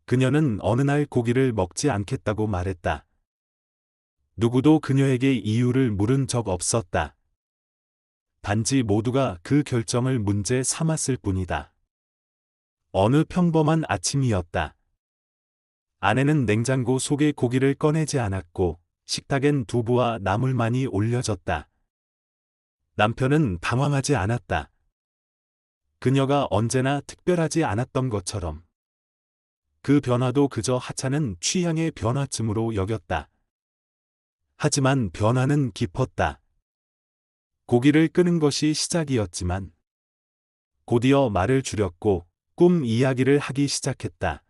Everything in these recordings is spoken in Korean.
그녀는 어느 날 고기를 먹지 않겠다고 말했다. 누구도 그녀에게 이유를 물은 적 없었다. 단지 모두가 그 결정을 문제 삼았을 뿐이다. 어느 평범한 아침이었다. 아내는 냉장고 속에 고기를 꺼내지 않았고 식탁엔 두부와 나물만이 올려졌다. 남편은 당황하지 않았다. 그녀가 언제나 특별하지 않았던 것처럼. 그 변화도 그저 하찮은 취향의 변화쯤으로 여겼다. 하지만 변화는 깊었다. 고기를 끄는 것이 시작이었지만 곧이어 말을 줄였고 꿈 이야기를 하기 시작했다.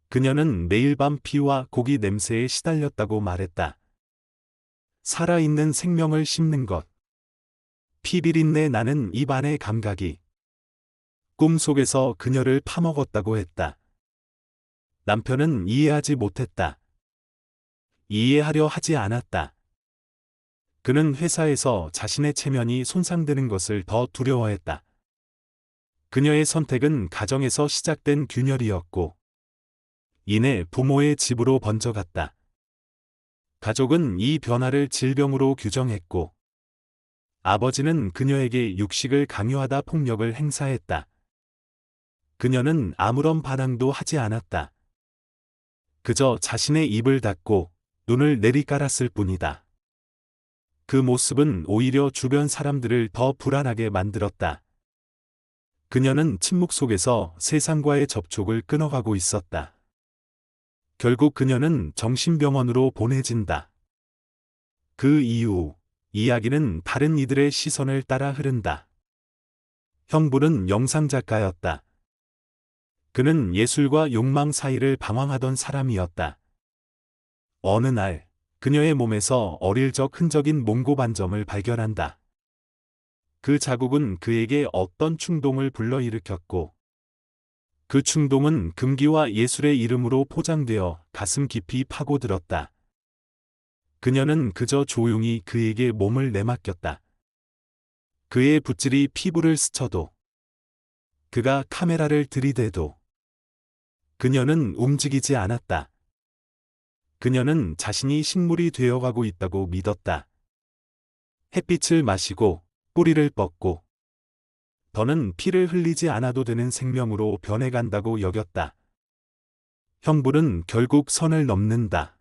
그녀는 매일 밤 피와 고기 냄새에 시달렸다고 말했다. 살아있는 생명을 씹는 것. 피비린내 나는 입 안의 감각이 꿈속에서 그녀를 파먹었다고 했다. 남편은 이해하지 못했다. 이해하려 하지 않았다. 그는 회사에서 자신의 체면이 손상되는 것을 더 두려워했다. 그녀의 선택은 가정에서 시작된 균열이었고 이내 부모의 집으로 번져갔다. 가족은 이 변화를 질병으로 규정했고 아버지는 그녀에게 육식을 강요하다 폭력을 행사했다. 그녀는 아무런 반항도 하지 않았다. 그저 자신의 입을 닫고 눈을 내리깔았을 뿐이다. 그 모습은 오히려 주변 사람들을 더 불안하게 만들었다. 그녀는 침묵 속에서 세상과의 접촉을 끊어가고 있었다. 결국 그녀는 정신병원으로 보내진다. 그 이후 이야기는 다른 이들의 시선을 따라 흐른다. 형부는 영상작가였다. 그는 예술과 욕망 사이를 방황하던 사람이었다. 어느 날 그녀의 몸에서 어릴 적 흔적인 몽고 반점을 발견한다. 그 자국은 그에게 어떤 충동을 불러일으켰고 그 충동은 금기와 예술의 이름으로 포장되어 가슴 깊이 파고들었다. 그녀는 그저 조용히 그에게 몸을 내맡겼다. 그의 붓질이 피부를 스쳐도 그가 카메라를 들이대도 그녀는 움직이지 않았다. 그녀는 자신이 식물이 되어가고 있다고 믿었다. 햇빛을 마시고 뿌리를 뻗고 더는 피를 흘리지 않아도 되는 생명으로 변해간다고 여겼다. 형부는 결국 선을 넘는다.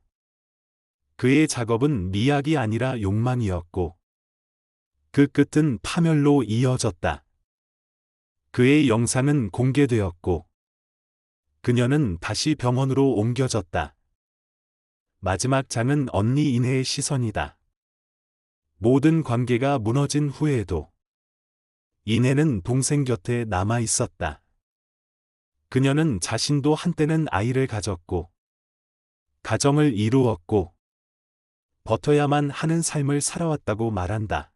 그의 작업은 미학이 아니라 욕망이었고 그 끝은 파멸로 이어졌다. 그의 영상은 공개되었고 그녀는 다시 병원으로 옮겨졌다. 마지막 장은 언니 이내의 시선이다. 모든 관계가 무너진 후에도 이내는 동생 곁에 남아 있었다. 그녀는 자신도 한때는 아이를 가졌고 가정을 이루었고 버텨야만 하는 삶을 살아왔다고 말한다.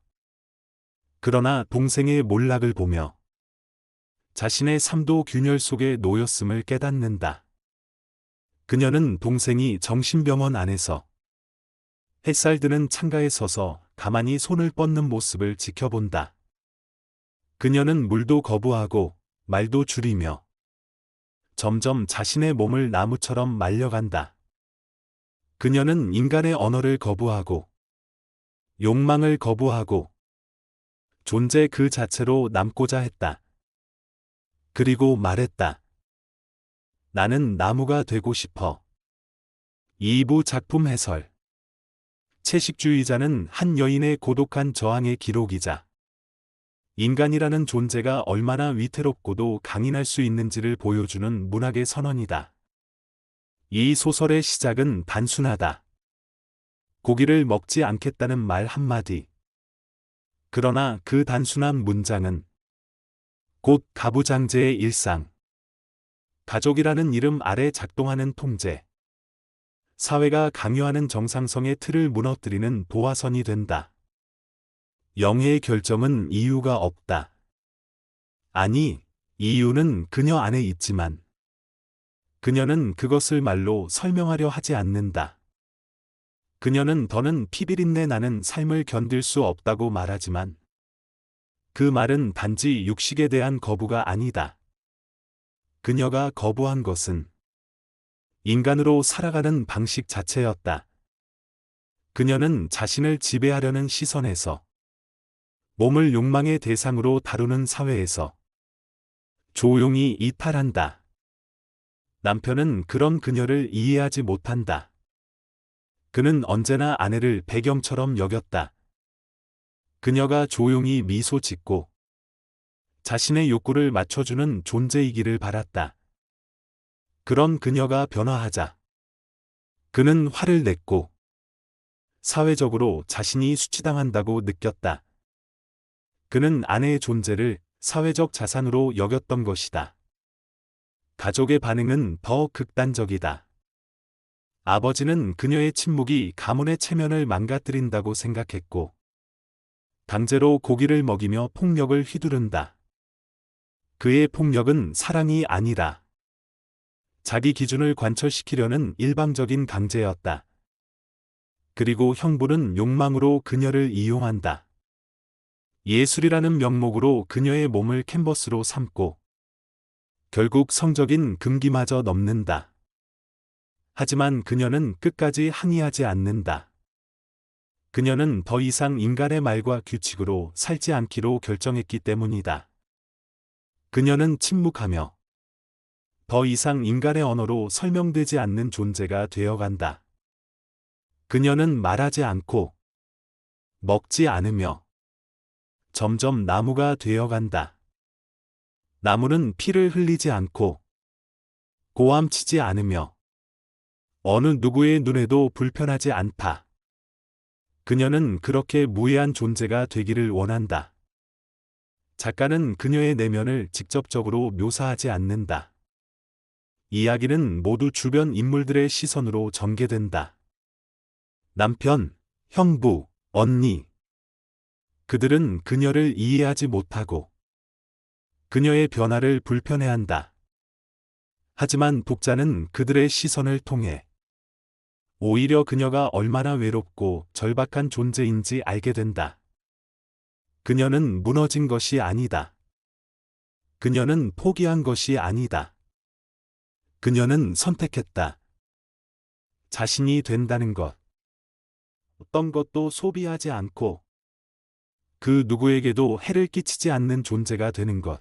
그러나 동생의 몰락을 보며 자신의 삶도 균열 속에 놓였음을 깨닫는다. 그녀는 동생이 정신병원 안에서 햇살 드는 창가에 서서 가만히 손을 뻗는 모습을 지켜본다. 그녀는 물도 거부하고 말도 줄이며 점점 자신의 몸을 나무처럼 말려간다. 그녀는 인간의 언어를 거부하고 욕망을 거부하고 존재 그 자체로 남고자 했다. 그리고 말했다. 나는 나무가 되고 싶어. 2부 작품 해설. 채식주의자는 한 여인의 고독한 저항의 기록이자 인간이라는 존재가 얼마나 위태롭고도 강인할 수 있는지를 보여주는 문학의 선언이다. 이 소설의 시작은 단순하다. 고기를 먹지 않겠다는 말 한마디. 그러나 그 단순한 문장은 곧 가부장제의 일상, 가족이라는 이름 아래 작동하는 통제, 사회가 강요하는 정상성의 틀을 무너뜨리는 도화선이 된다. 영혜의 결정은 이유가 없다. 아니, 이유는 그녀 안에 있지만 그녀는 그것을 말로 설명하려 하지 않는다. 그녀는 더는 피비린내 나는 삶을 견딜 수 없다고 말하지만 그 말은 단지 육식에 대한 거부가 아니다. 그녀가 거부한 것은 인간으로 살아가는 방식 자체였다. 그녀는 자신을 지배하려는 시선에서, 몸을 욕망의 대상으로 다루는 사회에서 조용히 이탈한다. 남편은 그런 그녀를 이해하지 못한다. 그는 언제나 아내를 배경처럼 여겼다. 그녀가 조용히 미소 짓고 자신의 욕구를 맞춰주는 존재이기를 바랐다. 그런 그녀가 변화하자 그는 화를 냈고 사회적으로 자신이 수치당한다고 느꼈다. 그는 아내의 존재를 사회적 자산으로 여겼던 것이다. 가족의 반응은 더 극단적이다. 아버지는 그녀의 침묵이 가문의 체면을 망가뜨린다고 생각했고, 강제로 고기를 먹이며 폭력을 휘두른다. 그의 폭력은 사랑이 아니라 자기 기준을 관철시키려는 일방적인 강제였다. 그리고 형부는 욕망으로 그녀를 이용한다. 예술이라는 명목으로 그녀의 몸을 캔버스로 삼고 결국 성적인 금기마저 넘는다. 하지만 그녀는 끝까지 항의하지 않는다. 그녀는 더 이상 인간의 말과 규칙으로 살지 않기로 결정했기 때문이다. 그녀는 침묵하며 더 이상 인간의 언어로 설명되지 않는 존재가 되어간다. 그녀는 말하지 않고 먹지 않으며 점점 나무가 되어간다. 나무는 피를 흘리지 않고 고함치지 않으며 어느 누구의 눈에도 불편하지 않다. 그녀는 그렇게 무해한 존재가 되기를 원한다. 작가는 그녀의 내면을 직접적으로 묘사하지 않는다. 이야기는 모두 주변 인물들의 시선으로 전개된다. 남편, 형부, 언니. 그들은 그녀를 이해하지 못하고 그녀의 변화를 불편해한다. 하지만 독자는 그들의 시선을 통해 오히려 그녀가 얼마나 외롭고 절박한 존재인지 알게 된다. 그녀는 무너진 것이 아니다. 그녀는 포기한 것이 아니다. 그녀는 선택했다. 자신이 된다는 것. 어떤 것도 소비하지 않고 그 누구에게도 해를 끼치지 않는 존재가 되는 것.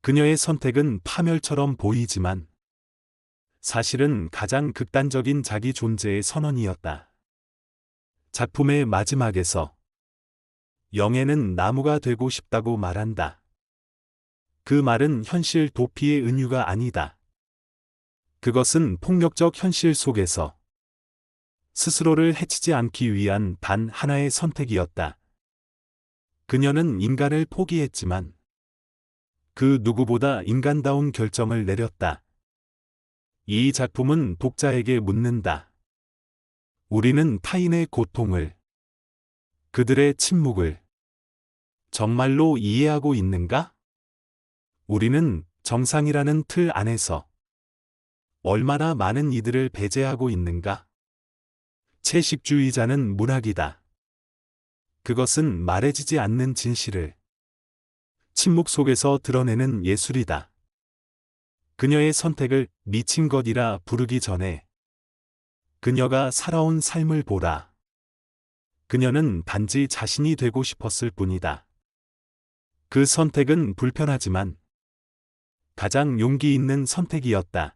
그녀의 선택은 파멸처럼 보이지만 사실은 가장 극단적인 자기 존재의 선언이었다. 작품의 마지막에서 영애는 나무가 되고 싶다고 말한다. 그 말은 현실 도피의 은유가 아니다. 그것은 폭력적 현실 속에서 스스로를 해치지 않기 위한 단 하나의 선택이었다. 그녀는 인간을 포기했지만 그 누구보다 인간다운 결정을 내렸다. 이 작품은 독자에게 묻는다. 우리는 타인의 고통을, 그들의 침묵을 정말로 이해하고 있는가? 우리는 정상이라는 틀 안에서 얼마나 많은 이들을 배제하고 있는가? 채식주의자는 문학이다. 그것은 말해지지 않는 진실을 침묵 속에서 드러내는 예술이다. 그녀의 선택을 미친 것이라 부르기 전에 그녀가 살아온 삶을 보라. 그녀는 단지 자신이 되고 싶었을 뿐이다. 그 선택은 불편하지만 가장 용기 있는 선택이었다.